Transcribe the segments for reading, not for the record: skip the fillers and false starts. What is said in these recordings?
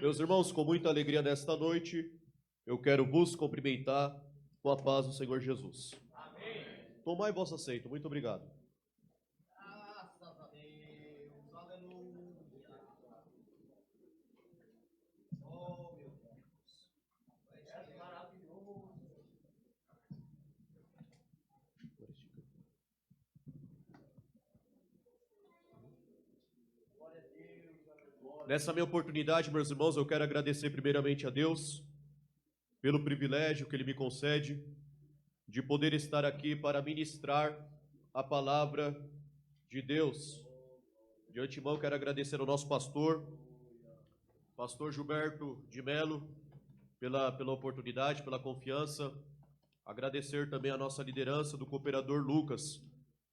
Meus irmãos, com muita alegria nesta noite, eu quero vos cumprimentar com a paz do Senhor Jesus. Amém. Tomai vosso assento, muito obrigado. Graças a Deus, aleluia. Oh, meu Deus, é maravilhoso. Nessa minha oportunidade, meus irmãos, eu quero agradecer primeiramente a Deus pelo privilégio que Ele me concede de poder estar aqui para ministrar a palavra de Deus. De antemão, quero agradecer ao nosso pastor Gilberto de Melo, pela oportunidade, pela confiança. Agradecer também a nossa liderança do cooperador Lucas.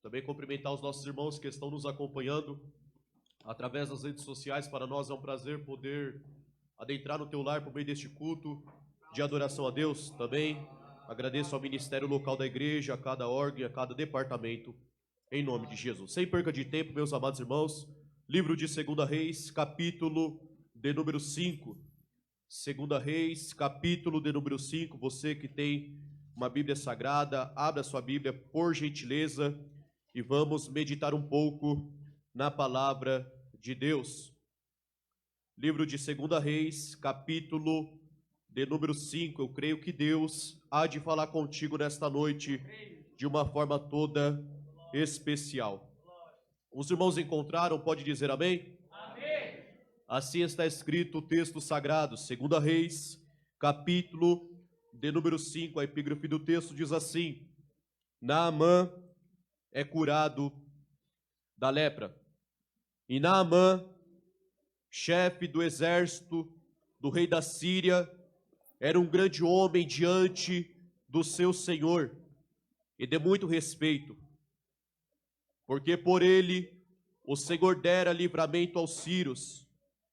Também cumprimentar os nossos irmãos que estão nos acompanhando através das redes sociais. Para nós é um prazer poder adentrar no teu lar por meio deste culto de adoração a Deus. Também agradeço ao ministério local da igreja, a cada órgão e a cada departamento, em nome de Jesus. Sem perca de tempo, meus amados irmãos, livro de 2 Reis, capítulo de número 5. 2 Reis, capítulo de número 5. Você que tem uma Bíblia Sagrada, abra sua Bíblia, por gentileza, e vamos meditar um pouco na palavra de Deus. Livro de 2 Reis, capítulo de número 5. Eu creio que Deus há de falar contigo nesta noite de uma forma toda especial. Os irmãos encontraram? Pode dizer amém? Amém. Assim está escrito o texto sagrado, 2 Reis, capítulo de número 5. A epígrafe do texto diz assim: Naamã é curado da lepra. E Naamã, chefe do exército do rei da Síria, era um grande homem diante do seu senhor e de muito respeito, porque por ele o Senhor dera livramento aos sírios,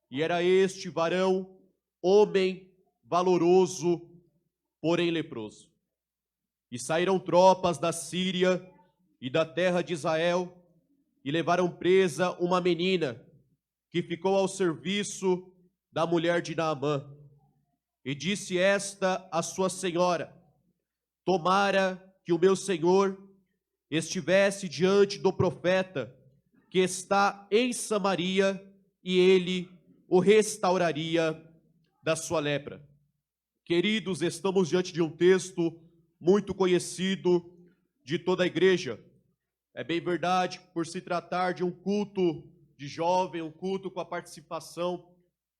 e era este varão homem valoroso, porém leproso. E saíram tropas da Síria e da terra de Israel, e levaram presa uma menina que ficou ao serviço da mulher de Naamã. E disse esta à sua senhora: tomara que o meu senhor estivesse diante do profeta que está em Samaria, e ele o restauraria da sua lepra. Queridos, estamos diante de um texto muito conhecido de toda a igreja. É bem verdade, por se tratar de um culto de jovem, um culto com a participação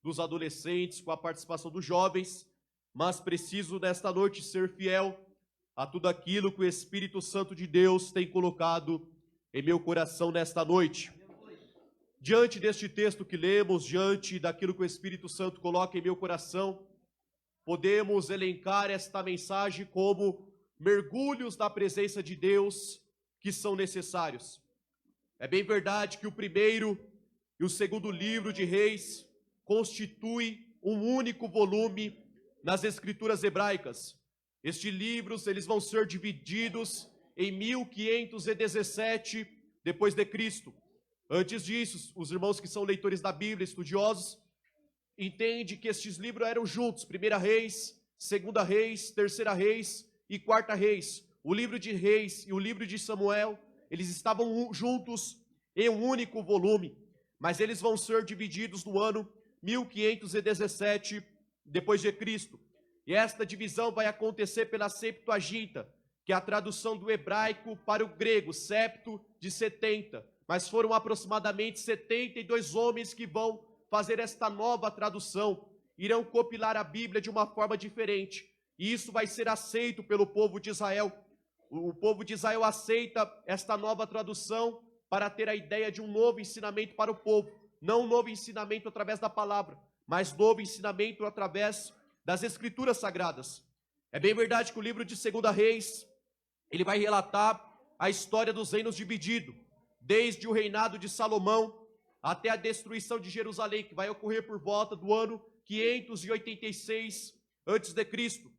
dos adolescentes, com a participação dos jovens, mas preciso nesta noite ser fiel a tudo aquilo que o Espírito Santo de Deus tem colocado em meu coração nesta noite. Diante deste texto que lemos, diante daquilo que o Espírito Santo coloca em meu coração, podemos elencar esta mensagem como mergulhos na presença de Deus que são necessários. É bem verdade que o primeiro e o segundo livro de Reis constituem um único volume nas escrituras hebraicas. Estes livros eles vão ser divididos em 1517 depois de Cristo. Antes disso, os irmãos que são leitores da Bíblia, estudiosos, entendem que estes livros eram juntos: 1 Reis, 2 Reis, 3 Reis e 4 Reis. O livro de Reis e o livro de Samuel, eles estavam juntos em um único volume, mas eles vão ser divididos no ano 1517 depois de Cristo. E esta divisão vai acontecer pela Septuaginta, que é a tradução do hebraico para o grego, septo de 70. Mas foram aproximadamente 72 homens que vão fazer esta nova tradução, irão compilar a Bíblia de uma forma diferente. E isso vai ser aceito pelo povo de Israel. O povo de Israel aceita esta nova tradução para ter a ideia de um novo ensinamento para o povo. Não um novo ensinamento através da palavra, mas novo ensinamento através das escrituras sagradas. É bem verdade que o livro de 2 Reis, ele vai relatar a história dos reinos divididos, desde o reinado de Salomão até a destruição de Jerusalém, que vai ocorrer por volta do ano 586 a.C.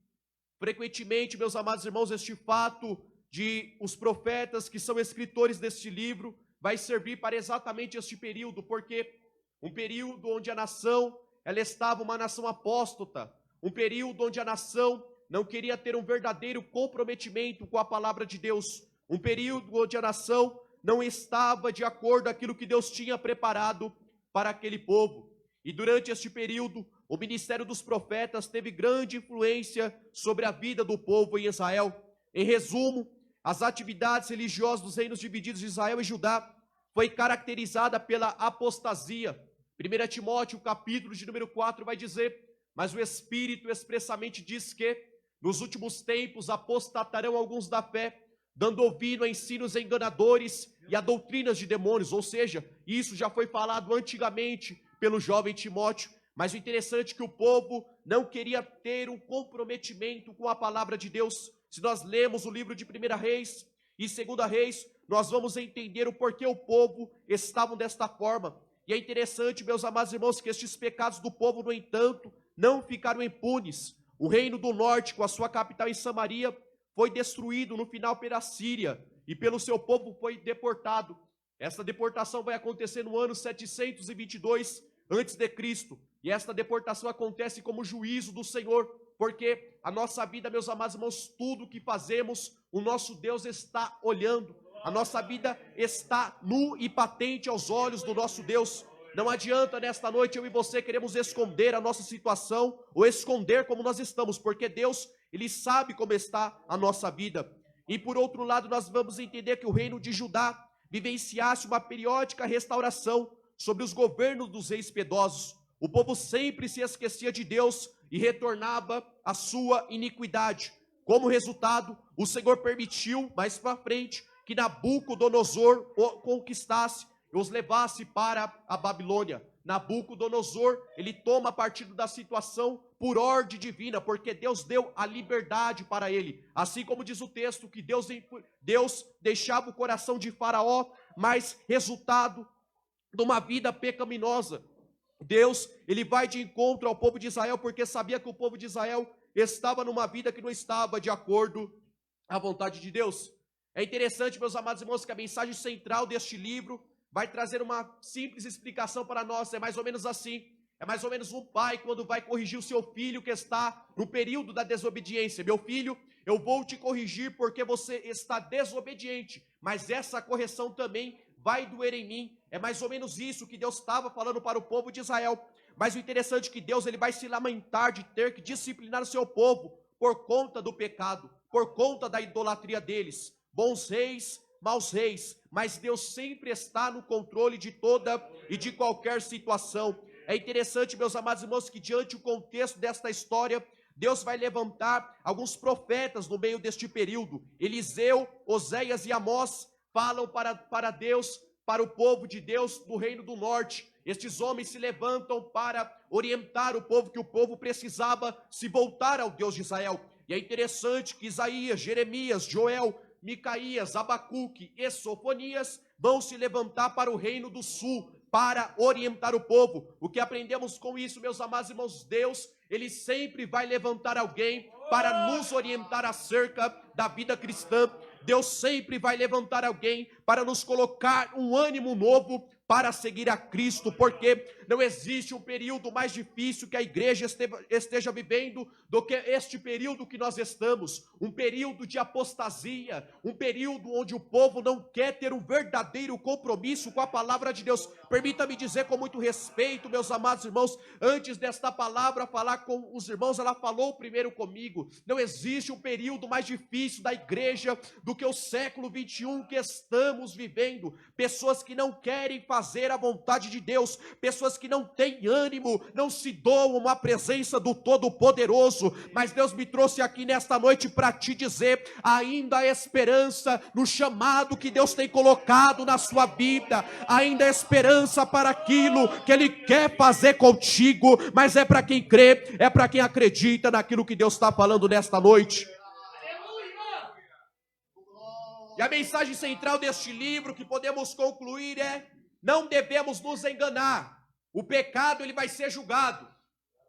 Frequentemente, meus amados irmãos, este fato de os profetas que são escritores deste livro vai servir para exatamente este período, porque um período onde a nação ela estava uma nação apóstata, um período onde a nação não queria ter um verdadeiro comprometimento com a palavra de Deus, um período onde a nação não estava de acordo com aquilo que Deus tinha preparado para aquele povo. E durante este período, o ministério dos profetas teve grande influência sobre a vida do povo em Israel. Em resumo, as atividades religiosas dos reinos divididos de Israel e Judá foi caracterizada pela apostasia. 1 Timóteo, capítulo de número 4, vai dizer: mas o Espírito expressamente diz que nos últimos tempos apostatarão alguns da fé, dando ouvido a ensinos enganadores e a doutrinas de demônios. Ou seja, isso já foi falado antigamente pelo jovem Timóteo. Mas o interessante é que o povo não queria ter um comprometimento com a palavra de Deus. Se nós lemos o livro de 1 Reis e 2 Reis, nós vamos entender o porquê o povo estava desta forma. E é interessante, meus amados irmãos, que estes pecados do povo, no entanto, não ficaram impunes. O reino do norte, com a sua capital em Samaria, foi destruído no final pela Síria, e pelo seu povo foi deportado. Essa deportação vai acontecer no ano 722 a.C., e esta deportação acontece como juízo do Senhor, porque a nossa vida, meus amados irmãos, tudo que fazemos, o nosso Deus está olhando. A nossa vida está nu e patente aos olhos do nosso Deus. Não adianta nesta noite eu e você queremos esconder a nossa situação, ou esconder como nós estamos, porque Deus, Ele sabe como está a nossa vida. E por outro lado, nós vamos entender que o reino de Judá vivenciasse uma periódica restauração sobre os governos dos reis piedosos. O povo sempre se esquecia de Deus e retornava à sua iniquidade. Como resultado, o Senhor permitiu, mais para frente, que Nabucodonosor conquistasse e os levasse para a Babilônia. Nabucodonosor, ele toma partido da situação por ordem divina, porque Deus deu a liberdade para ele. Assim como diz o texto, que Deus deixava o coração de Faraó, mas resultado de uma vida pecaminosa. Deus, ele vai de encontro ao povo de Israel, porque sabia que o povo de Israel estava numa vida que não estava de acordo à vontade de Deus. É interessante, meus amados irmãos, que a mensagem central deste livro vai trazer uma simples explicação para nós. É mais ou menos assim. É mais ou menos um pai quando vai corrigir o seu filho que está no período da desobediência. Meu filho, eu vou te corrigir porque você está desobediente, mas essa correção também vai doer em mim. É mais ou menos isso que Deus estava falando para o povo de Israel. Mas o interessante é que Deus, ele vai se lamentar de ter que disciplinar o seu povo por conta do pecado, por conta da idolatria deles. Bons reis, maus reis, mas Deus sempre está no controle de toda e de qualquer situação. É interessante, meus amados irmãos, que diante do contexto desta história, Deus vai levantar alguns profetas no meio deste período. Eliseu, Oséias e Amós falam para Deus, para o povo de Deus do reino do norte. Estes homens se levantam para orientar o povo, que o povo precisava se voltar ao Deus de Israel. E é interessante que Isaías, Jeremias, Joel, Micaías, Abacuque e Sofonias vão se levantar para o reino do sul, para orientar o povo. O que aprendemos com isso, meus amados irmãos? Deus, ele sempre vai levantar alguém para nos orientar acerca da vida cristã. Deus sempre vai levantar alguém para nos colocar um ânimo novo para seguir a Cristo, porque não existe um período mais difícil que a igreja esteja vivendo do que este período que nós estamos, um período de apostasia, um período onde o povo não quer ter um verdadeiro compromisso com a palavra de Deus. Permita-me dizer com muito respeito, meus amados irmãos, antes desta palavra falar com os irmãos, ela falou primeiro comigo, não existe um período mais difícil da igreja do que o século 21 que estamos vivendo. Pessoas que não querem fazer a vontade de Deus, pessoas que não têm ânimo, não se doam à presença do Todo-Poderoso. Mas Deus me trouxe aqui nesta noite para te dizer, ainda há esperança no chamado que Deus tem colocado na sua vida, ainda há esperança para aquilo que Ele quer fazer contigo, mas é para quem crê, é para quem acredita naquilo que Deus está falando nesta noite. E a mensagem central deste livro que podemos concluir é: não devemos nos enganar. O pecado, ele vai ser julgado.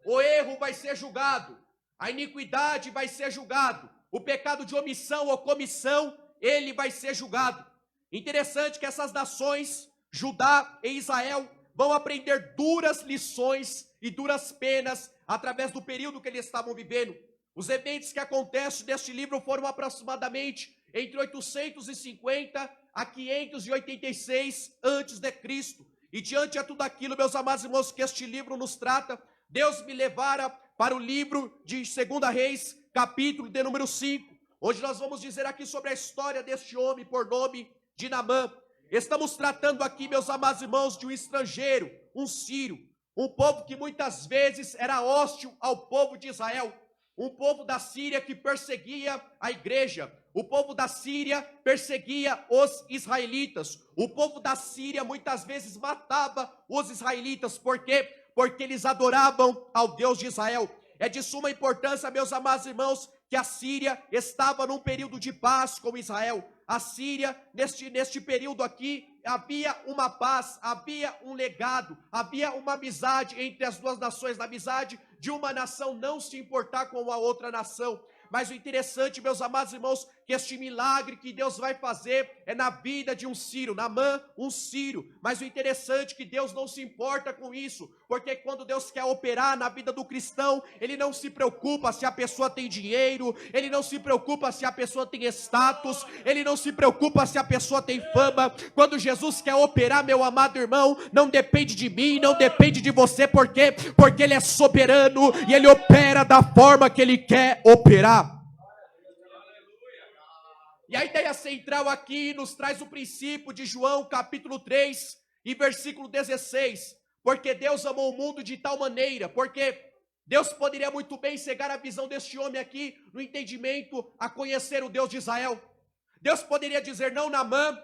O erro vai ser julgado. A iniquidade vai ser julgado. O pecado de omissão ou comissão, ele vai ser julgado. Interessante que essas nações, Judá e Israel, vão aprender duras lições e duras penas através do período que eles estavam vivendo. Os eventos que acontecem neste livro foram aproximadamente entre 850 a 586 antes de Cristo. E diante de tudo aquilo, meus amados irmãos, que este livro nos trata, Deus me levara para o livro de 2 Reis, capítulo de número 5. Hoje nós vamos dizer aqui sobre a história deste homem por nome de Naamã. Estamos tratando aqui, meus amados irmãos, de um estrangeiro, um sírio, um povo que muitas vezes era hostil ao povo de Israel, um povo da Síria que perseguia a igreja, o povo da Síria perseguia os israelitas, o povo da Síria muitas vezes matava os israelitas, por quê? Porque eles adoravam ao Deus de Israel. É de suma importância, meus amados irmãos, que a Síria estava num período de paz com Israel. A Síria, neste período aqui, havia uma paz, havia um legado, havia uma amizade entre as duas nações, a amizade de uma nação não se importar com a outra nação. Mas o interessante, meus amados irmãos, que este milagre que Deus vai fazer é na vida de um sírio, Naamã, um sírio. Mas o interessante é que Deus não se importa com isso, porque quando Deus quer operar na vida do cristão, Ele não se preocupa se a pessoa tem dinheiro, Ele não se preocupa se a pessoa tem status, Ele não se preocupa se a pessoa tem fama. Quando Jesus quer operar, meu amado irmão, não depende de mim, não depende de você, por quê? Porque Ele é soberano e Ele opera da forma que Ele quer operar. E a ideia central aqui nos traz o princípio de João capítulo 3 e versículo 16. Porque Deus amou o mundo de tal maneira, porque Deus poderia muito bem cegar a visão deste homem aqui, no entendimento a conhecer o Deus de Israel. Deus poderia dizer, não, Naamã,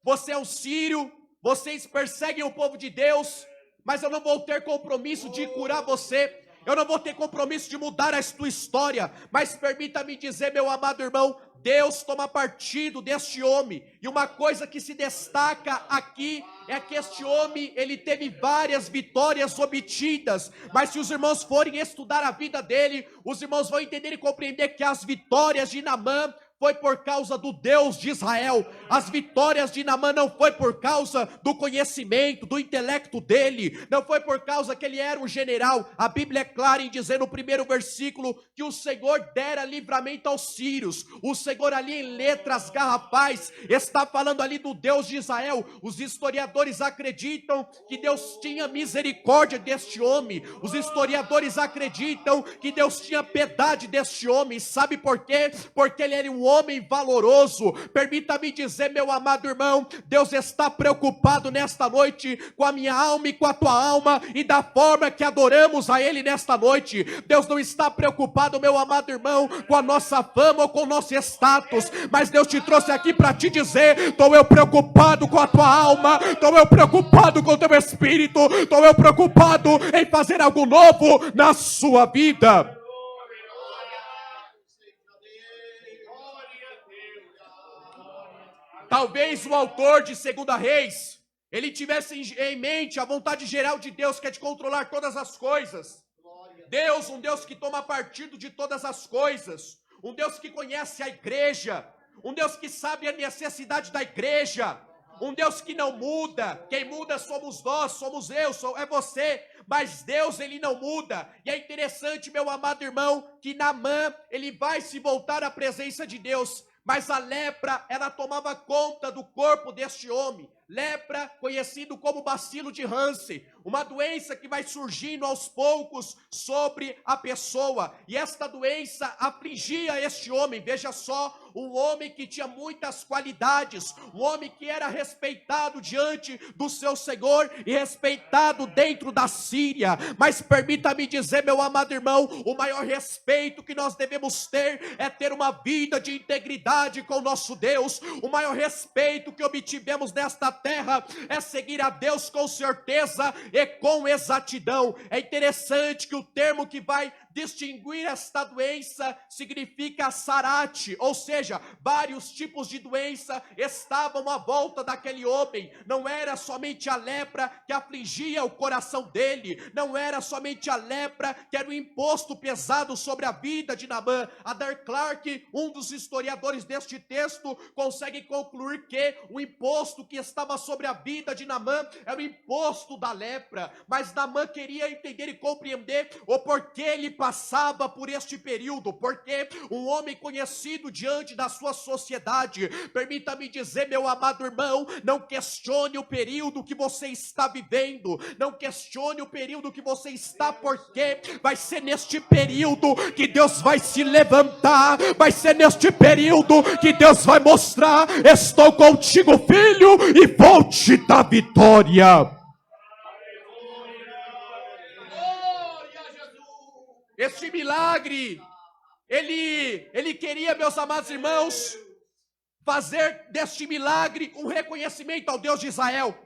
você é um sírio, vocês perseguem o povo de Deus, mas eu não vou ter compromisso de curar você, eu não vou ter compromisso de mudar a tua história, mas permita-me dizer, meu amado irmão, Deus toma partido deste homem, e uma coisa que se destaca aqui é que este homem, ele teve várias vitórias obtidas, mas se os irmãos forem estudar a vida dele, os irmãos vão entender e compreender que as vitórias de Naamã foi por causa do Deus de Israel. As vitórias de Naamã não foi por causa do conhecimento, do intelecto dele, não foi por causa que ele era um general. A Bíblia é clara em dizer no primeiro versículo que o Senhor dera livramento aos sírios. O Senhor ali em letras garrafais está falando ali do Deus de Israel. Os historiadores acreditam que Deus tinha misericórdia deste homem. Os historiadores acreditam que Deus tinha piedade deste homem. Sabe por quê? Porque ele era um homem valoroso. Permita-me dizer, meu amado irmão, Deus está preocupado nesta noite com a minha alma e com a tua alma e da forma que adoramos a Ele nesta noite. Deus não está preocupado, meu amado irmão, com a nossa fama ou com o nosso status, mas Deus te trouxe aqui para te dizer, estou eu preocupado com a tua alma, estou eu preocupado com o teu espírito, estou eu preocupado em fazer algo novo na sua vida. Talvez o autor de 2 Reis, ele tivesse em mente a vontade geral de Deus, que é de controlar todas as coisas. Deus, um Deus que toma partido de todas as coisas, um Deus que conhece a igreja, um Deus que sabe a necessidade da igreja, um Deus que não muda. Quem muda somos nós, somos eu, é você, mas Deus, ele não muda. E é interessante, meu amado irmão, que Naamã, ele vai se voltar à presença de Deus, mas a lepra, ela tomava conta do corpo deste homem. Lepra, conhecido como bacilo de Hansen, uma doença que vai surgindo aos poucos sobre a pessoa, e esta doença afligia este homem. Veja só, um homem que tinha muitas qualidades, um homem que era respeitado diante do seu Senhor e respeitado dentro da Síria, mas permita-me dizer, meu amado irmão, o maior respeito que nós devemos ter uma vida de integridade com o nosso Deus. O maior respeito que obtivemos nesta terra é seguir a Deus com certeza e com exatidão. É interessante que o termo que vai distinguir esta doença significa sarate, ou seja, vários tipos de doença estavam à volta daquele homem. Não era somente a lepra que afligia o coração dele, não era somente a lepra que era o imposto pesado sobre a vida de Naamã. Adair Clarke, um dos historiadores deste texto, consegue concluir que o imposto que estava sobre a vida de Naamã era o imposto da lepra, mas Naamã queria entender e compreender o porquê ele passava por este período, porque um homem conhecido diante da sua sociedade. Permita-me dizer, meu amado irmão, não questione o período que você está vivendo, não questione o período que você está, porque vai ser neste período que Deus vai se levantar, vai ser neste período que Deus vai mostrar: estou contigo, filho, e vou te dar vitória. Glória a Jesus. Este milagre, ele queria, meus amados irmãos, fazer deste milagre um reconhecimento ao Deus de Israel.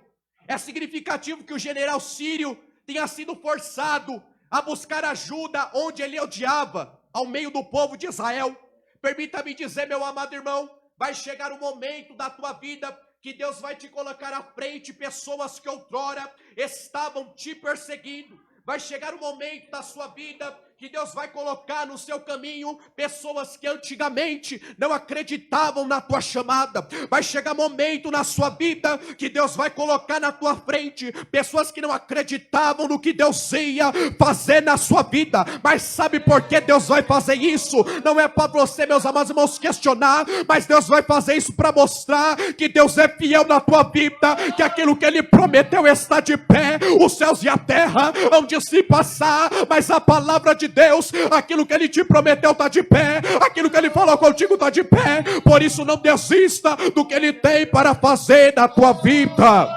É significativo que o general sírio tenha sido forçado a buscar ajuda onde ele odiava, ao meio do povo de Israel. Permita-me dizer, meu amado irmão, vai chegar um momento da tua vida que Deus vai te colocar à frente pessoas que outrora estavam te perseguindo. Vai chegar um momento da sua vida que Deus vai colocar no seu caminho pessoas que antigamente não acreditavam na tua chamada. Vai chegar momento na sua vida que Deus vai colocar na tua frente pessoas que não acreditavam no que Deus ia fazer na sua vida. Mas sabe por que Deus vai fazer isso? Não é para você, meus amados irmãos, questionar, mas Deus vai fazer isso para mostrar que Deus é fiel na tua vida, que aquilo que Ele prometeu está de pé. Os céus e a terra hão de se passar, mas a palavra de Deus, aquilo que Ele te prometeu está de pé, aquilo que Ele falou contigo está de pé. Por isso não desista do que Ele tem para fazer na tua vida.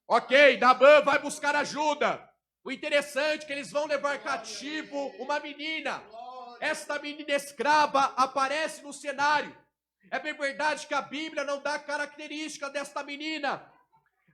Ok, Naamã vai buscar ajuda. O interessante é que eles vão levar cativo uma menina. Esta menina escrava aparece no cenário. É bem verdade que a Bíblia não dá característica desta menina.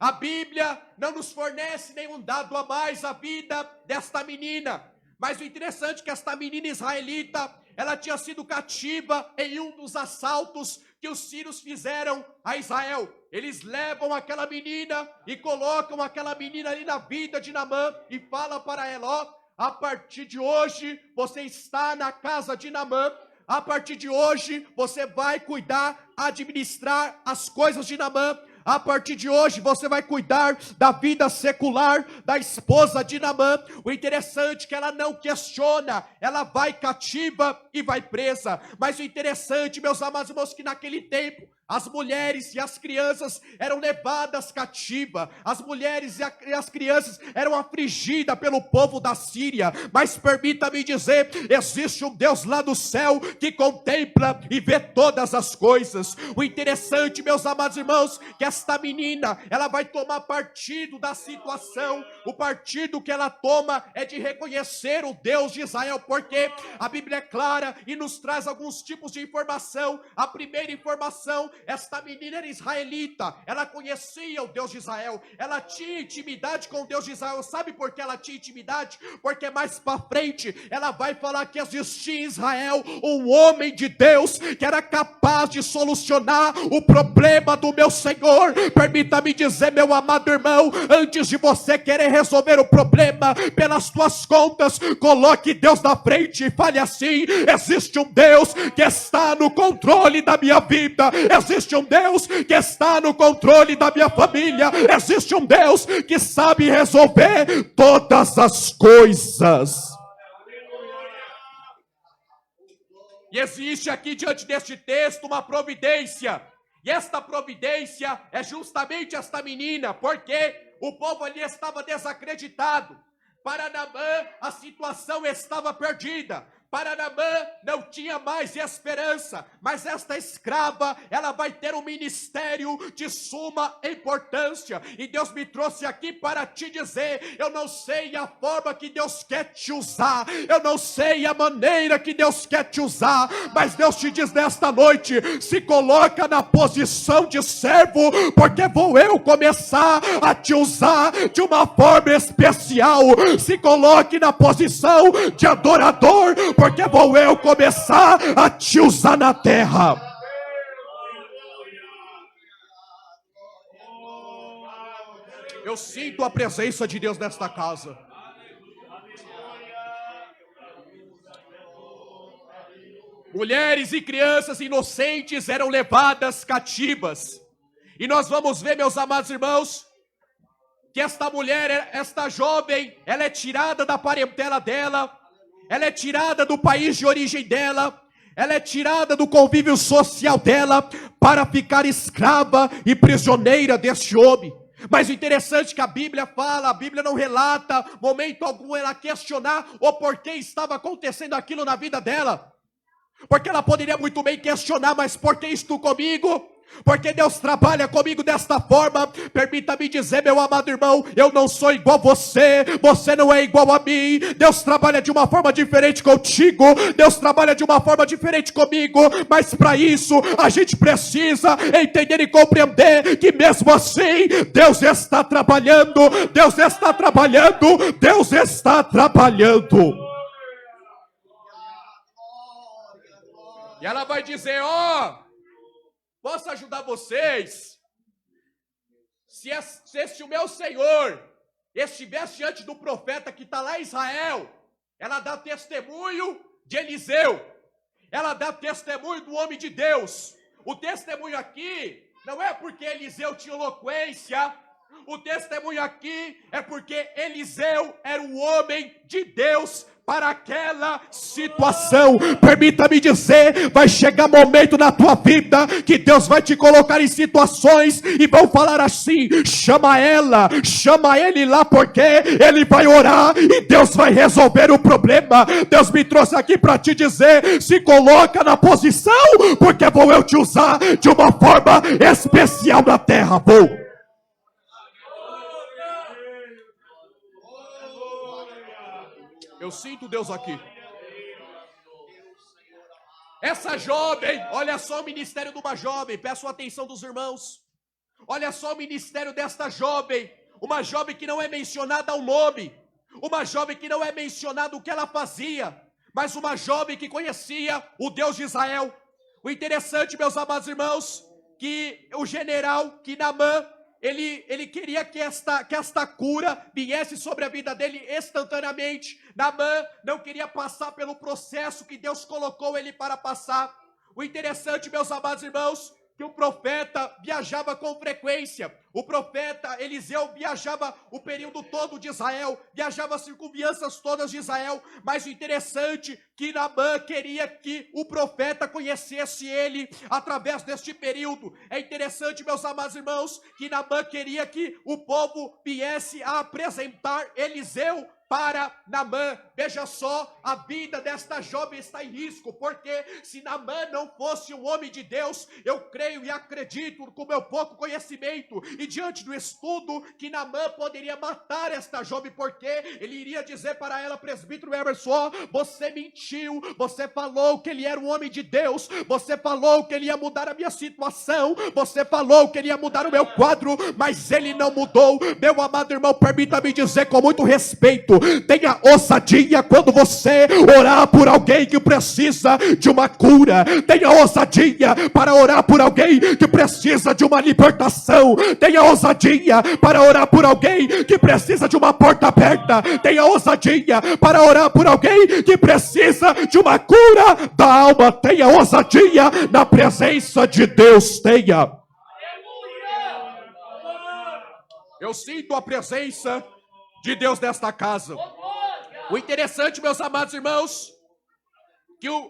A Bíblia não nos fornece nenhum dado a mais a vida desta menina. Mas o interessante é que esta menina israelita, ela tinha sido cativa em um dos assaltos que os sírios fizeram a Israel. Eles levam aquela menina e colocam aquela menina ali na vida de Naamã e fala para ela: ó, a partir de hoje você está na casa de Naamã. A partir de hoje você vai cuidar, administrar as coisas de Naamã. A partir de hoje você vai cuidar da vida secular da esposa de Naamã. O interessante é que ela não questiona, ela vai cativa e vai presa. Mas o interessante, meus amados irmãos, que naquele tempo as mulheres e as crianças eram levadas cativa. As mulheres e as crianças eram afligidas pelo povo da Síria. Mas permita-me dizer, existe um Deus lá do céu que contempla e vê todas as coisas. O interessante, meus amados irmãos, que esta menina, ela vai tomar partido da situação. O partido que ela toma é de reconhecer o Deus de Israel, porque a Bíblia é clara e nos traz alguns tipos de informação. A primeira informação: esta menina era israelita, ela conhecia o Deus de Israel, ela tinha intimidade com o Deus de Israel. Sabe por que ela tinha intimidade? Porque mais para frente ela vai falar que existia em Israel um homem de Deus que era capaz de solucionar o problema do meu Senhor. Permita-me dizer, meu amado irmão, antes de você querer resolver o problema pelas tuas contas, coloque Deus na frente e fale assim: existe um Deus que está no controle da minha vida, existe um Deus que está no controle da minha família, existe um Deus que sabe resolver todas as coisas. E existe aqui diante deste texto uma providência, e esta providência é justamente esta menina, porque o povo ali estava desacreditado. Para Naamã a situação estava perdida. Para Naamã não tinha mais esperança, mas esta escrava, ela vai ter um ministério de suma importância, e Deus me trouxe aqui para te dizer, eu não sei a forma que Deus quer te usar, eu não sei a maneira que Deus quer te usar, mas Deus te diz nesta noite, se coloca na posição de servo, porque vou eu começar a te usar de uma forma especial, se coloque na posição de adorador, porque vou eu começar a te usar na terra. Eu sinto a presença de Deus nesta casa. Mulheres e crianças inocentes eram levadas cativas. E nós vamos ver, meus amados irmãos, que esta mulher, esta jovem, ela é tirada da parentela dela, ela é tirada do país de origem dela, ela é tirada do convívio social dela, para ficar escrava e prisioneira deste homem. Mas o interessante é que a Bíblia fala, a Bíblia não relata, momento algum, ela questionar o porquê estava acontecendo aquilo na vida dela. Porque ela poderia muito bem questionar, mas por que isto comigo? Porque Deus trabalha comigo desta forma. Permita-me dizer, meu amado irmão, eu não sou igual a você, você não é igual a mim. Deus trabalha de uma forma diferente contigo, Deus trabalha de uma forma diferente comigo, mas para isso a gente precisa entender e compreender que mesmo assim Deus está trabalhando, Deus está trabalhando, Deus está trabalhando. E ela vai dizer, posso ajudar vocês? Se o meu Senhor estivesse diante do profeta que está lá em Israel, ela dá testemunho de Eliseu, ela dá testemunho do homem de Deus. O testemunho aqui não é porque Eliseu tinha eloquência, o testemunho aqui é porque Eliseu era um homem de Deus para aquela situação. Permita-me dizer, vai chegar momento na tua vida que Deus vai te colocar em situações e vão falar assim, chama ela, chama ele lá, porque ele vai orar e Deus vai resolver o problema. Deus me trouxe aqui para te dizer, se coloca na posição, porque vou eu te usar de uma forma especial na terra. Vou. Eu sinto Deus aqui. Essa jovem, olha só o ministério de uma jovem, peço a atenção dos irmãos. Olha só o ministério desta jovem, uma jovem que não é mencionada ao nome, uma jovem que não é mencionado o que ela fazia, mas uma jovem que conhecia o Deus de Israel. O interessante, meus amados irmãos, que o general, que Naamã, ele queria que esta cura viesse sobre a vida dele instantaneamente. Naamã não queria passar pelo processo que Deus colocou ele para passar. O interessante, meus amados irmãos, que o profeta viajava com frequência. O profeta Eliseu viajava o período todo de Israel, viajava as circunvianças todas de Israel, mas o interessante que Naamã queria que o profeta conhecesse ele através deste período. É interessante, meus amados irmãos, que Naamã queria que o povo viesse a apresentar Eliseu para Naamã. Veja só, a vida desta jovem está em risco, porque se Naamã não fosse um homem de Deus, eu creio e acredito com meu pouco conhecimento e diante do estudo, que Naamã poderia matar esta jovem, porque ele iria dizer para ela, presbítero Emerson, você mentiu, você falou que ele era um homem de Deus, você falou que ele ia mudar a minha situação, você falou que ele ia mudar o meu quadro, mas ele não mudou. Meu amado irmão, permita-me dizer com muito respeito, tenha ousadia quando você orar por alguém que precisa de uma cura, tenha ousadia para orar por alguém que precisa de uma libertação, tenha ousadia para orar por alguém que precisa de uma porta aberta, tenha ousadia para orar por alguém que precisa de uma cura da alma, tenha ousadia na presença de Deus, tenha. Eu sinto a presença de Deus nesta casa. O interessante, meus amados irmãos,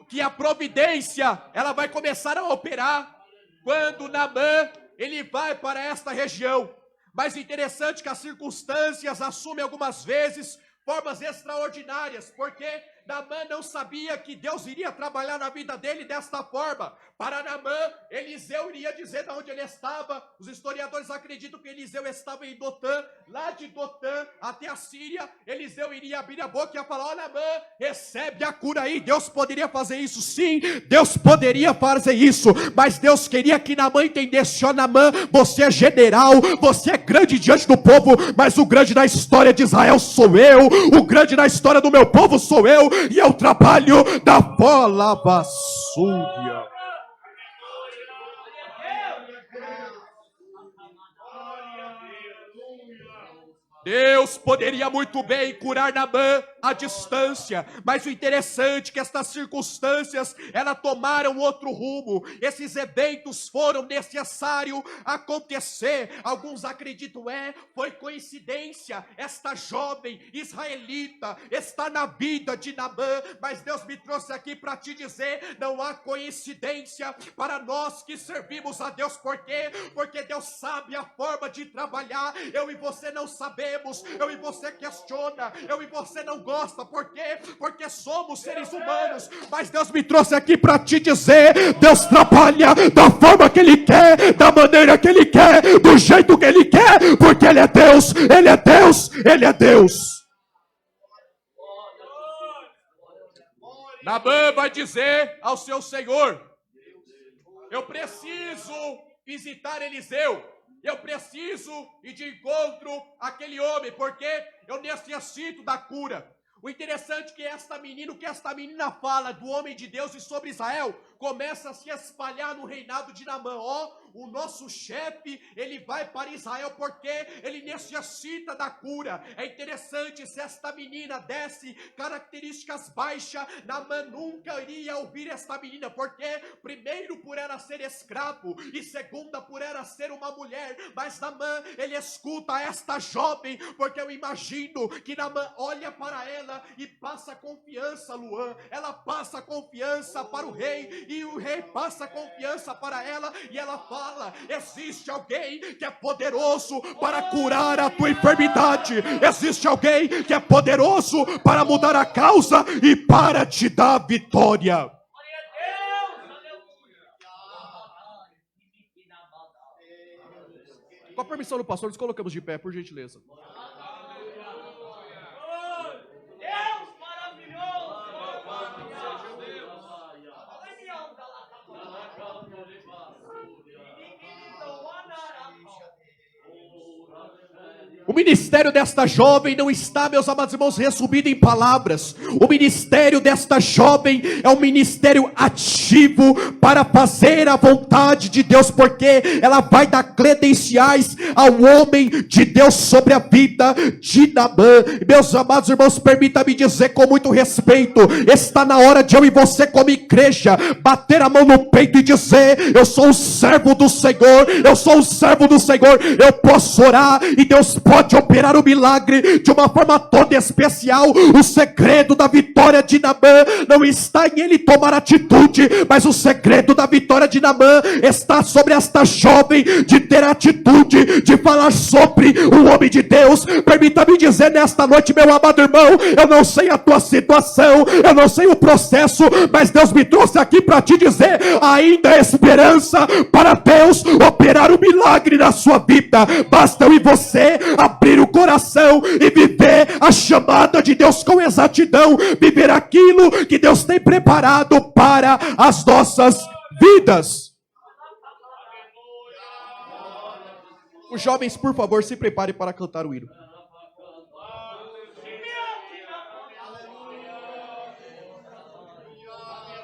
que a providência, ela vai começar a operar quando Naamã, ele vai para esta região. Mas interessante que as circunstâncias assumem algumas vezes formas extraordinárias, porque Naamã não sabia que Deus iria trabalhar na vida dele desta forma. Para Naamã, Eliseu iria dizer de onde ele estava. Os historiadores acreditam que Eliseu estava em Dotã. Lá de Dotã até a Síria, Eliseu iria abrir a boca e ia falar: ó Naamã, recebe a cura aí. Deus poderia fazer isso? Sim, Deus poderia fazer isso. Mas Deus queria que Naamã entendesse: ó Naamã, você é general, você é grande diante do povo, mas o grande na história de Israel sou eu. O grande na história do meu povo sou eu. E eu trabalho da bola vassúria. Deus poderia muito bem curar Naamã à distância, mas o interessante é que estas circunstâncias, elas tomaram outro rumo. Esses eventos foram necessários acontecer. Alguns acreditam, foi coincidência, esta jovem israelita está na vida de Naamã, mas Deus me trouxe aqui para te dizer, não há coincidência para nós que servimos a Deus. Por quê? Porque Deus sabe a forma de trabalhar. Eu e você não sabemos, eu e você questiona, eu e você não gosta. Por quê? Porque somos seres humanos, mas Deus me trouxe aqui para te dizer, Deus trabalha da forma que Ele quer, da maneira que Ele quer, do jeito que Ele quer, porque Ele é Deus, Ele é Deus, Ele é Deus. Naamã vai dizer ao seu senhor: eu preciso visitar Eliseu. Eu preciso ir de encontro àquele homem, porque eu necessito da cura. O interessante é que o que esta menina fala do homem de Deus e sobre Israel, começa a se espalhar no reinado de Naamã. O nosso chefe, ele vai para Israel porque ele necessita da cura. É interessante, se esta menina desse características baixas, Naamã nunca iria ouvir esta menina, porque primeiro por ela ser escravo e segunda por ela ser uma mulher. Mas Naamã, ele escuta esta jovem, porque eu imagino que Naamã olha para ela e passa confiança, Luan. Ela passa confiança para o rei e o rei passa confiança para ela, e ela fala: existe alguém que é poderoso para curar a tua enfermidade, existe alguém que é poderoso para mudar a causa e para te dar vitória. Com a permissão do pastor, nos colocamos de pé, por gentileza. O ministério desta jovem não está, meus amados irmãos, resumido em palavras. O ministério desta jovem é um ministério ativo para fazer a vontade de Deus, porque ela vai dar credenciais ao homem de Deus sobre a vida de Naamã. Meus amados irmãos, permita-me dizer com muito respeito, está na hora de eu e você como igreja bater a mão no peito e dizer: eu sou o servo do Senhor, eu sou o servo do Senhor, eu posso orar e Deus pode operar o milagre de uma forma toda especial. O segredo da vitória de Naamã não está em ele tomar atitude, mas o segredo da vitória de Naamã está sobre esta jovem de ter atitude, de falar sobre o homem de Deus. Permita-me dizer nesta noite, meu amado irmão, eu não sei a tua situação, eu não sei o processo, mas Deus me trouxe aqui para te dizer: ainda há esperança para Deus operar o milagre na sua vida. Basta eu e você abrir o coração e viver a chamada de Deus com exatidão, viver aquilo que Deus tem preparado para as nossas vidas. Os jovens, por favor, se preparem para cantar o hino.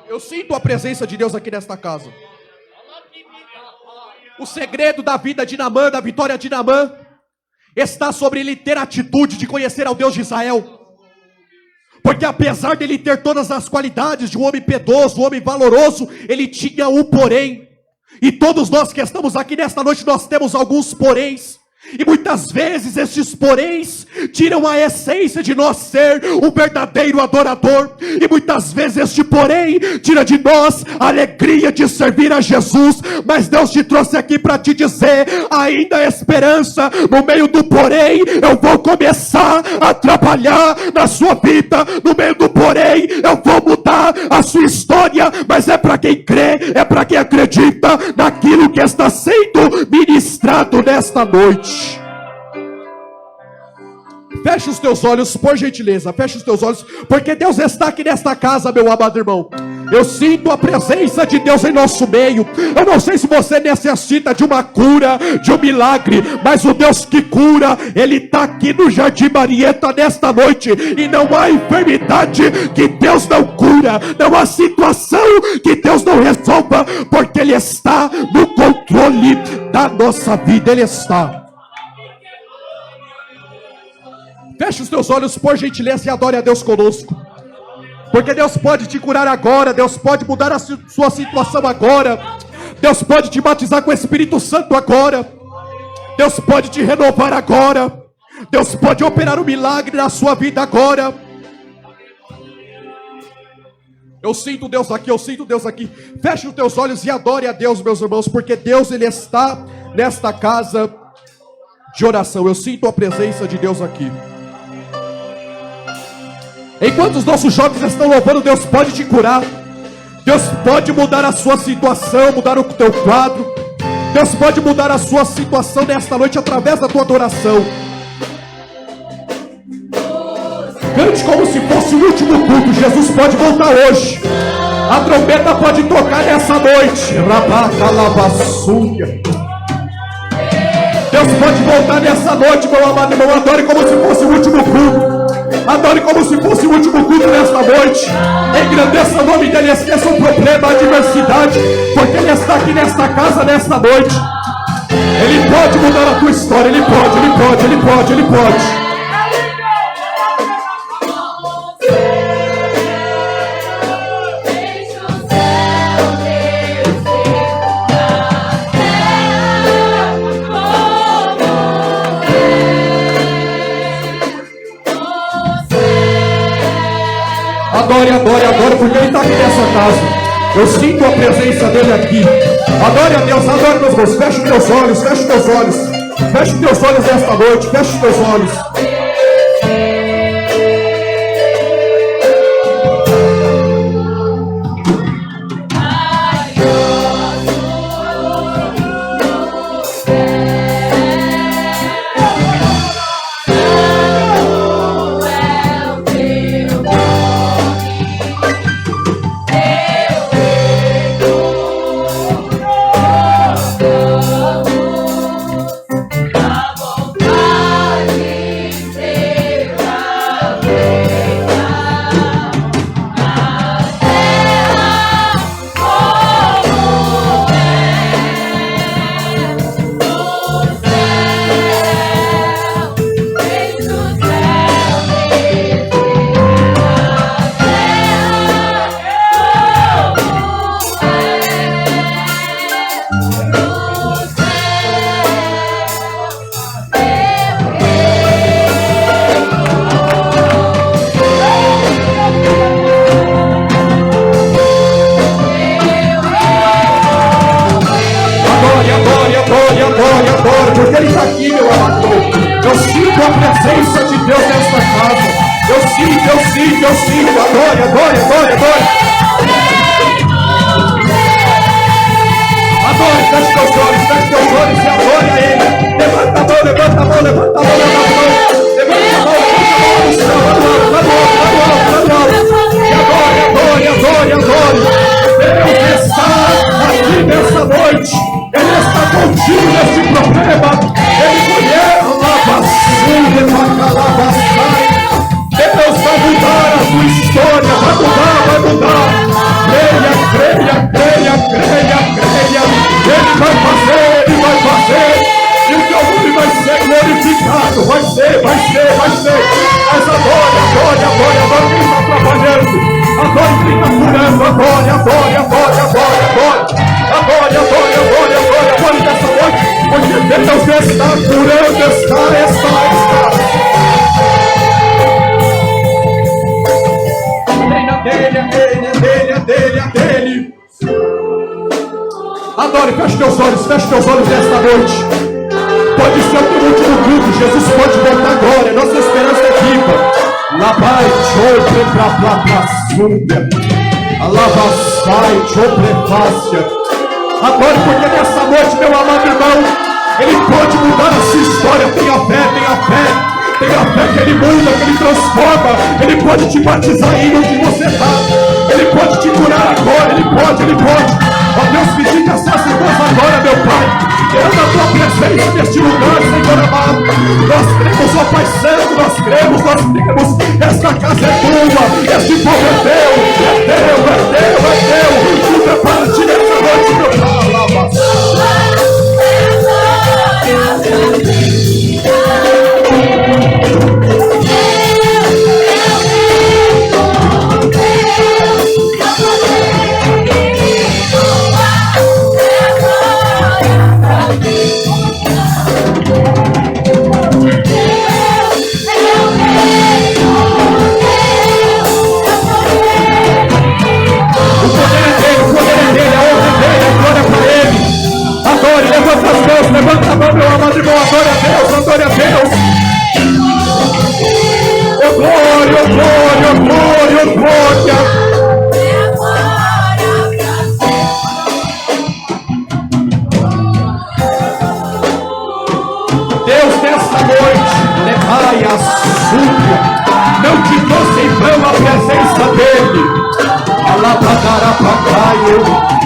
Eu sinto a presença de Deus aqui nesta casa. O segredo da vida de Naamã, da vitória de Naamã, está sobre ele ter a atitude de conhecer ao Deus de Israel. Porque apesar dele ter todas as qualidades de um homem piedoso, um homem valoroso, ele tinha um porém. E todos nós que estamos aqui nesta noite, nós temos alguns poréns. E muitas vezes esses poréns, tiram a essência de nós ser um verdadeiro adorador. E muitas vezes este porém tira de nós a alegria de servir a Jesus. Mas Deus te trouxe aqui para te dizer: ainda há esperança. No meio do porém, eu vou começar a trabalhar na sua vida. No meio do porém, eu vou mudar a sua história. Mas é para quem crê, é para quem acredita naquilo que está sendo ministrado nesta noite. Feche os teus olhos, por gentileza, feche os teus olhos, porque Deus está aqui nesta casa, meu amado irmão. Eu sinto a presença de Deus em nosso meio. Eu não sei se você necessita de uma cura, de um milagre, mas o Deus que cura, Ele está aqui no Jardim Marieta nesta noite. E não há enfermidade que Deus não cura, não há situação que Deus não resolva, porque Ele está no controle da nossa vida. Ele está. Feche os teus olhos, por gentileza, e adore a Deus conosco. Porque Deus pode te curar agora. Deus pode mudar a sua situação agora. Deus pode te batizar com o Espírito Santo agora. Deus pode te renovar agora. Deus pode operar um milagre na sua vida agora. Eu sinto Deus aqui, eu sinto Deus aqui. Feche os teus olhos e adore a Deus, meus irmãos. Porque Deus, Ele está nesta casa de oração. Eu sinto a presença de Deus aqui. Enquanto os nossos jovens estão louvando, Deus pode te curar. Deus pode mudar a sua situação, mudar o teu quadro. Deus pode mudar a sua situação nesta noite através da tua adoração. Cante como se fosse o último culto. Jesus pode voltar hoje. A trombeta pode tocar nessa noite. Rabacalabassunha. Deus pode voltar nessa noite, meu amado irmão. Adore como se fosse o último culto. Adore como se fosse o último culto nesta noite. Engrandeça o nome dEle. Esqueça o problema, a adversidade, porque Ele está aqui nesta casa nesta noite. Ele pode mudar a tua história. Ele pode, Ele pode, Ele pode, Ele pode. Adore, adore, adore, porque Ele está aqui nessa casa. Eu sinto a presença dEle aqui. Adore a Deus, adore, meus irmãos. Feche os teus olhos, feche os teus olhos. Feche os teus olhos nesta noite, feche os teus olhos. Porque Ele está aqui, meu amado. Eu sinto a presença de Deus nesta casa. Eu sinto, eu sinto, eu sinto. Adore, adore, adore, adore. Adore, feche teus olhos e adore a Ele. Levanta a mão, levanta a mão, levanta a mão, levanta a mão. Levanta a mão, levanta a mão no céu, lá do alto. E adore, adore, adore, adore. Deus está aqui nessa noite. Ele está contigo nesse problema. Ele conhece a basura, Deus vai mudar a tua história. Vai mudar. Creia, creia, creia, creia, creia. Ele vai fazer. E o teu nome vai ser glorificado. Vai ser. Mas adore quem está trabalhando. Adore quem está curando. Adore, feche teus olhos nesta noite. Pode ser o teu último culto. Jesus pode voltar agora. Nossa esperança é viva. Labai, chope, pra súbia. Alavassai, chope, fácia. Adore, porque nessa noite, meu amado irmão, Ele pode mudar a sua história. Tenha fé, tenha fé. Tenha fé que Ele muda, que Ele transforma. Ele pode te batizar aí onde você está. Ele pode te curar agora. Ele pode. Ó Deus, visite essas irmãs agora, meu Pai. Querendo a tua presença neste lugar, Senhor amado. Nós cremos, ó Pai Santo, nós cremos. Esta casa é tua, este povo é teu. Tu prepara-te nessa noite, meu Pai. Levanta a mão, meu amado irmão, adore a Deus. Oh glória. Deus, nessa noite, levai a súbia, não te trouxe em vão a presença dEle.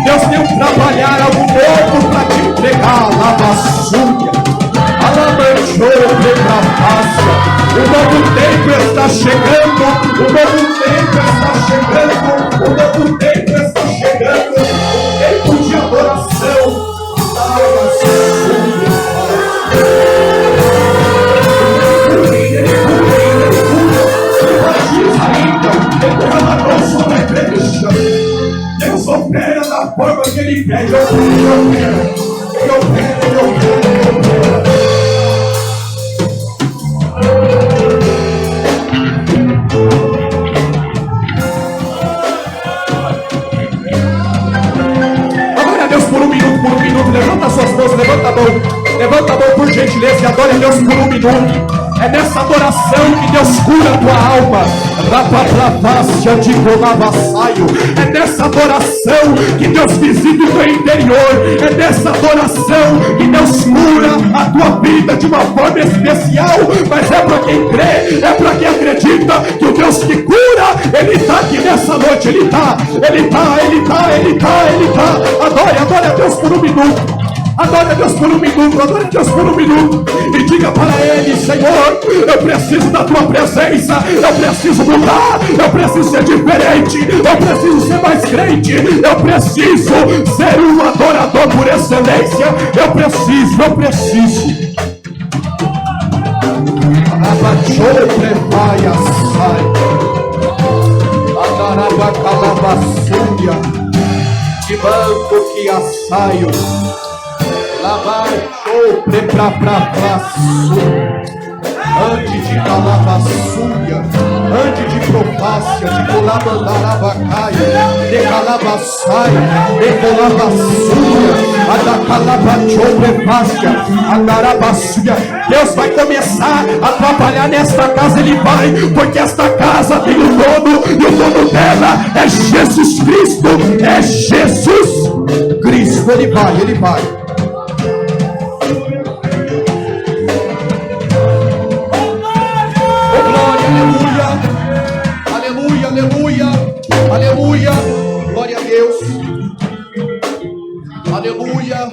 Deus tem um trabalhar algo novo para te entregar. Lavassúria, alamanchou, precapácia. O novo tempo está chegando. O novo tempo de adoração. Deus opera da forma que Ele quer. Ele opera. Adore a Deus por um minuto. Levanta suas mãos, levanta a mão por gentileza e adore a Deus por um minuto. É nessa adoração que Deus cura a tua alma. É nessa adoração que Deus visita o teu interior. É nessa adoração que Deus cura a tua vida de uma forma especial. Mas é para quem crê, é para quem acredita que o Deus que cura, Ele está aqui nessa noite. Ele está. Adore a Deus por um minuto. Adore a Deus por um minuto, e diga para Ele: Senhor, eu preciso da tua presença, eu preciso mudar, eu preciso ser diferente, eu preciso ser mais crente, eu preciso ser um adorador por excelência, eu preciso. Que banco que assaio. Lavar, show, ante de calabassuia, ante de profácia, de colabandarabacaia, de calabassaia, de colabassuia, a da calabachou, prefácia, a darabassuia. Deus vai começar a trabalhar nesta casa, Ele vai, porque esta casa tem um dono, e o dono dela é Jesus Cristo, Ele vai. Aleluia, glória a Deus, aleluia.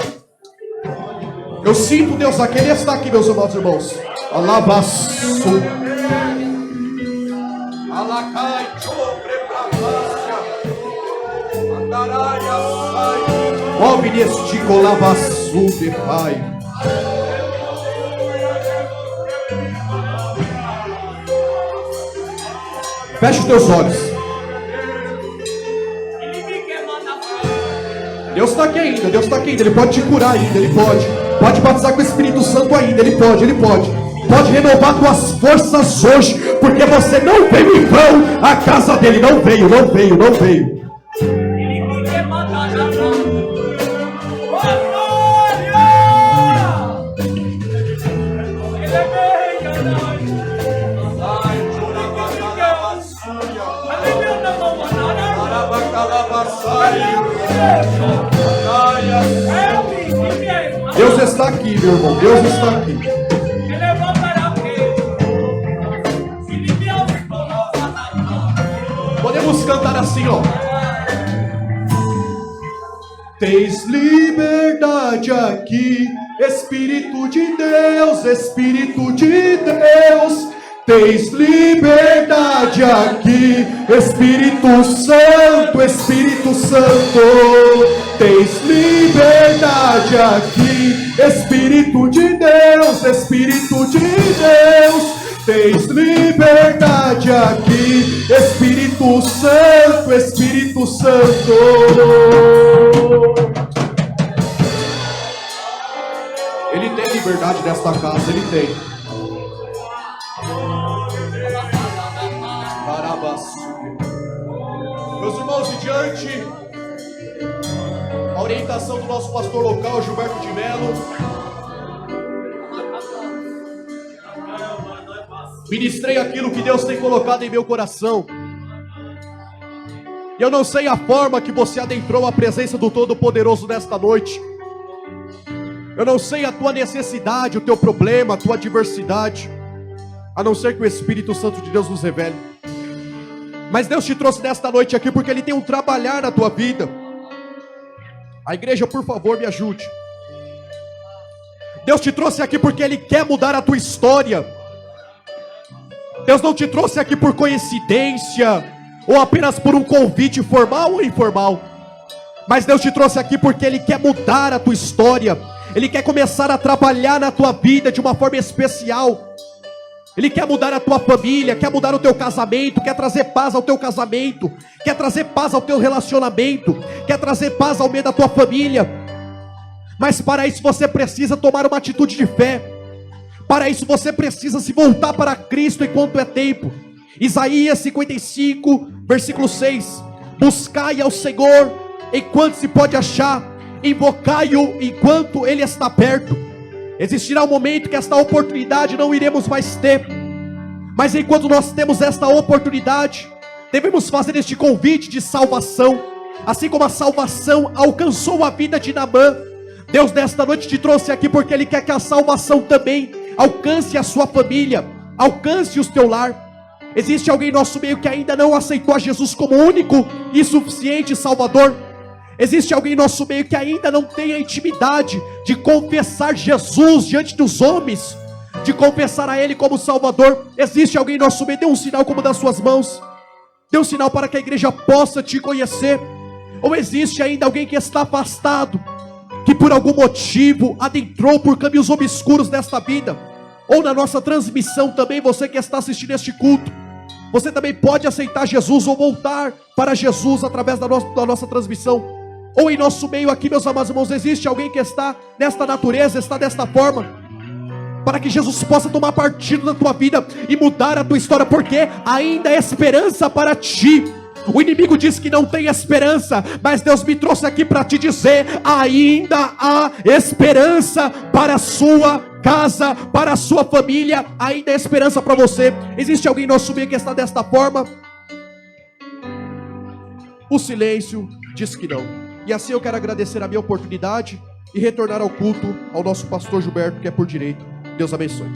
Eu sinto Deus aqui, Ele está aqui, meus amados irmãos. Alabaçu, alacai, andaraia, ouve neste colabaçu de Pai. Feche os teus olhos. Deus está aqui ainda, Ele pode te curar ainda, Ele pode batizar com o Espírito Santo ainda, Ele pode renovar tuas forças hoje, porque você não veio em vão à casa dEle, não veio. Deus está aqui, meu irmão. Deus está aqui. Podemos cantar assim, ó. Tens liberdade aqui, Espírito de Deus, Espírito de Deus. Tens liberdade aqui, Espírito Santo, Espírito Santo. Tens liberdade aqui, Espírito de Deus, Espírito de Deus. Tens liberdade aqui, Espírito Santo, Espírito Santo. Ele tem liberdade nesta casa, ele tem. Meus irmãos, e diante a orientação do nosso pastor local, Gilberto de Melo, ministrei aquilo que Deus tem colocado em meu coração. E eu não sei a forma que você adentrou a presença do Todo-Poderoso nesta noite. Eu não sei a tua necessidade, o teu problema, a tua adversidade, a não ser que o Espírito Santo de Deus nos revele. Mas Deus te trouxe nesta noite aqui porque Ele tem um trabalhar na tua vida. A igreja, por favor, me ajude. Deus te trouxe aqui porque Ele quer mudar a tua história. Deus não te trouxe aqui por coincidência, ou apenas por um convite formal ou informal. Mas Deus te trouxe aqui porque Ele quer mudar a tua história. Ele quer começar a trabalhar na tua vida de uma forma especial. Ele quer mudar a tua família, quer mudar o teu casamento, quer trazer paz ao teu casamento, quer trazer paz ao teu relacionamento, quer trazer paz ao meio da tua família. Mas para isso você precisa tomar uma atitude de fé. Para isso você precisa se voltar para Cristo enquanto é tempo. Isaías 55, versículo 6. Buscai ao Senhor enquanto se pode achar, invocai-o enquanto Ele está perto. Existirá um momento que esta oportunidade não iremos mais ter, mas enquanto nós temos esta oportunidade, devemos fazer este convite de salvação. Assim como a salvação alcançou a vida de Naamã, Deus nesta noite te trouxe aqui porque Ele quer que a salvação também alcance a sua família, alcance o teu lar. Existe alguém em nosso meio que ainda não aceitou a Jesus como único e suficiente Salvador? Existe alguém em nosso meio que ainda não tem a intimidade de confessar Jesus diante dos homens, de confessar a Ele como Salvador? Existe alguém em nosso meio? Dê um sinal como das suas mãos. Dê um sinal para que a igreja possa te conhecer. Ou existe ainda alguém que está afastado, que por algum motivo adentrou por caminhos obscuros desta vida? Ou na nossa transmissão também, você que está assistindo este culto, você também pode aceitar Jesus ou voltar para Jesus através da nossa transmissão. Ou em nosso meio aqui, meus amados irmãos, existe alguém que está nesta natureza, está desta forma, para que Jesus possa tomar partido da tua vida e mudar a tua história, porque ainda há esperança para ti. O inimigo diz que não tem esperança, mas Deus me trouxe aqui para te dizer: ainda há esperança para a sua casa, para a sua família, ainda há esperança para você. Existe alguém em nosso meio que está desta forma? O silêncio diz que não. E assim eu quero agradecer a minha oportunidade e retornar ao culto ao nosso pastor Gilberto, que é por direito. Deus abençoe.